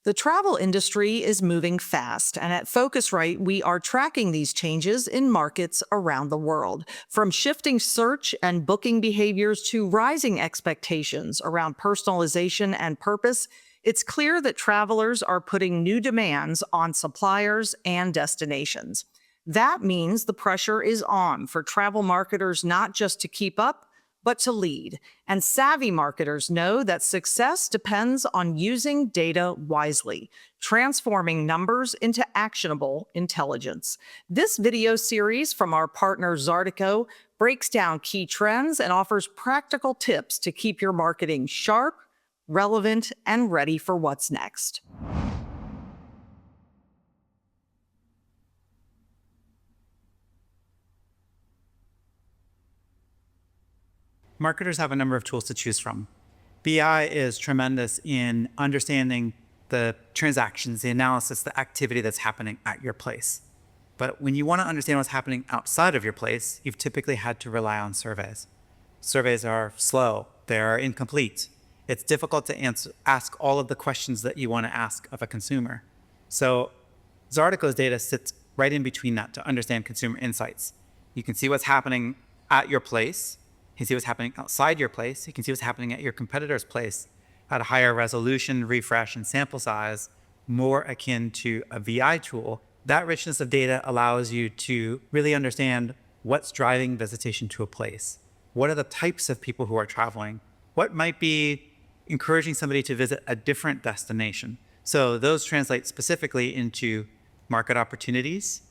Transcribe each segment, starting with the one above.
The travel industry is moving fast, and at Focusrite, we are tracking these changes in markets around the world. From shifting search and booking behaviors to rising expectations around personalization and purpose, it's clear that travelers are putting new demands on suppliers and destinations. That means the pressure is on for travel marketers not just to keep up, but to lead. And savvy marketers know that success depends on using data wisely, transforming numbers into actionable intelligence. This video series from our partner Zartico breaks down key trends and offers practical tips to keep your marketing sharp, relevant, and ready for what's next. Marketers have a number of tools to choose from. BI is tremendous in understanding the transactions, the analysis, the activity that's happening at your place. But when you want to understand what's happening outside of your place, you've typically had to rely on surveys. Surveys are slow, they're incomplete. It's difficult to ask all of the questions that you want to ask of a consumer. So Zartico's data sits right in between that to understand consumer insights. You can see what's happening at your place. You can see what's happening outside your place. You can see what's happening at your competitor's place at a higher resolution, refresh, and sample size, more akin to a VI tool. That richness of data allows you to really understand what's driving visitation to a place. What are the types of people who are traveling? What might be encouraging somebody to visit a different destination? So those translate specifically into market opportunities,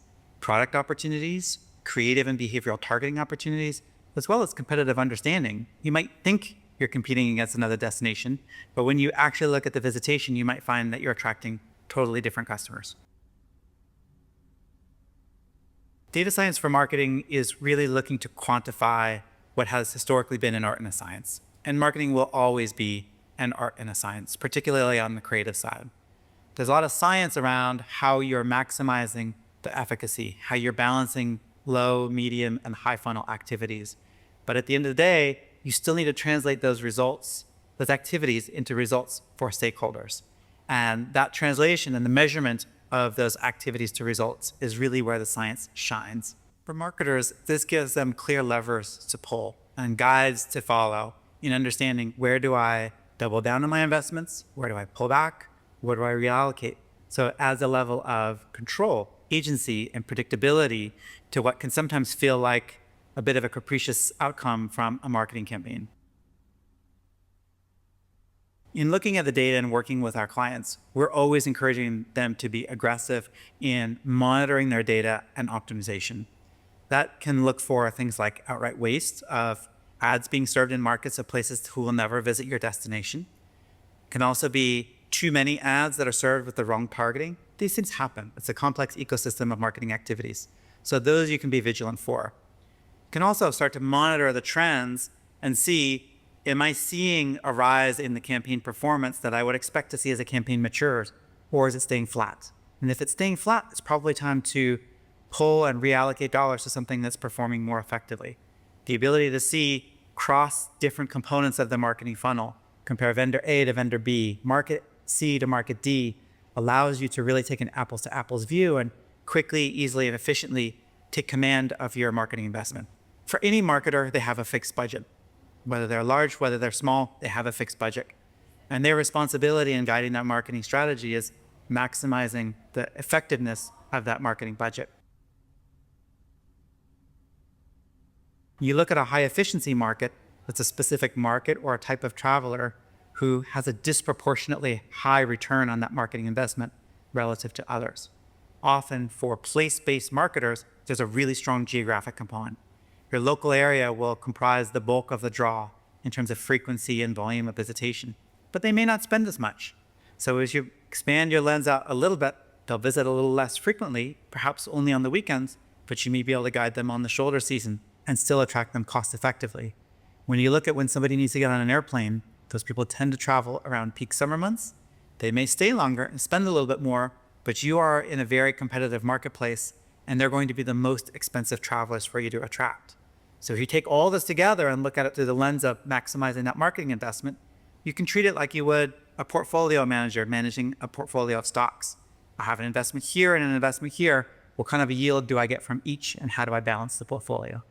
product opportunities, creative and behavioral targeting opportunities, as well as competitive understanding. You might think you're competing against another destination, but when you actually look at the visitation, you might find that you're attracting totally different customers. Data science for marketing is really looking to quantify what has historically been an art and a science. And marketing will always be an art and a science, particularly on the creative side. There's a lot of science around how you're maximizing the efficacy, how you're balancing low, medium, and high funnel activities. But at the end of the day, you still need to translate those results, those activities into results for stakeholders. And that translation and the measurement of those activities to results is really where the science shines. For marketers, this gives them clear levers to pull and guides to follow in understanding where do I double down on my investments, where do I pull back, where do I reallocate. So it adds a level of control, agency, and predictability to what can sometimes feel like a bit of a capricious outcome from a marketing campaign. In looking at the data and working with our clients, we're always encouraging them to be aggressive in monitoring their data and optimization. That can look for things like outright waste of ads being served in markets of places who will never visit your destination. It can also be too many ads that are served with the wrong targeting. These things happen. It's a complex ecosystem of marketing activities. So those you can be vigilant for. You can also start to monitor the trends and see, am I seeing a rise in the campaign performance that I would expect to see as a campaign matures, or is it staying flat? And if it's staying flat, it's probably time to pull and reallocate dollars to something that's performing more effectively. The ability to see cross different components of the marketing funnel, compare vendor A to vendor B, market C to market D, allows you to really take an apples to apples view and quickly, easily, and efficiently take command of your marketing investment. For any marketer, they have a fixed budget. Whether they're large, whether they're small, they have a fixed budget. And their responsibility in guiding that marketing strategy is maximizing the effectiveness of that marketing budget. You look at a high efficiency market, that's a specific market or a type of traveler who has a disproportionately high return on that marketing investment relative to others. Often for place-based marketers, there's a really strong geographic component. Your local area will comprise the bulk of the draw in terms of frequency and volume of visitation, but they may not spend as much. So as you expand your lens out a little bit, they'll visit a little less frequently, perhaps only on the weekends, but you may be able to guide them on the shoulder season and still attract them cost effectively. When you look at when somebody needs to get on an airplane, those people tend to travel around peak summer months. They may stay longer and spend a little bit more, but you are in a very competitive marketplace and they're going to be the most expensive travelers for you to attract. So if you take all this together and look at it through the lens of maximizing that marketing investment, you can treat it like you would a portfolio manager managing a portfolio of stocks. I have an investment here and an investment here. What kind of a yield do I get from each, and how do I balance the portfolio?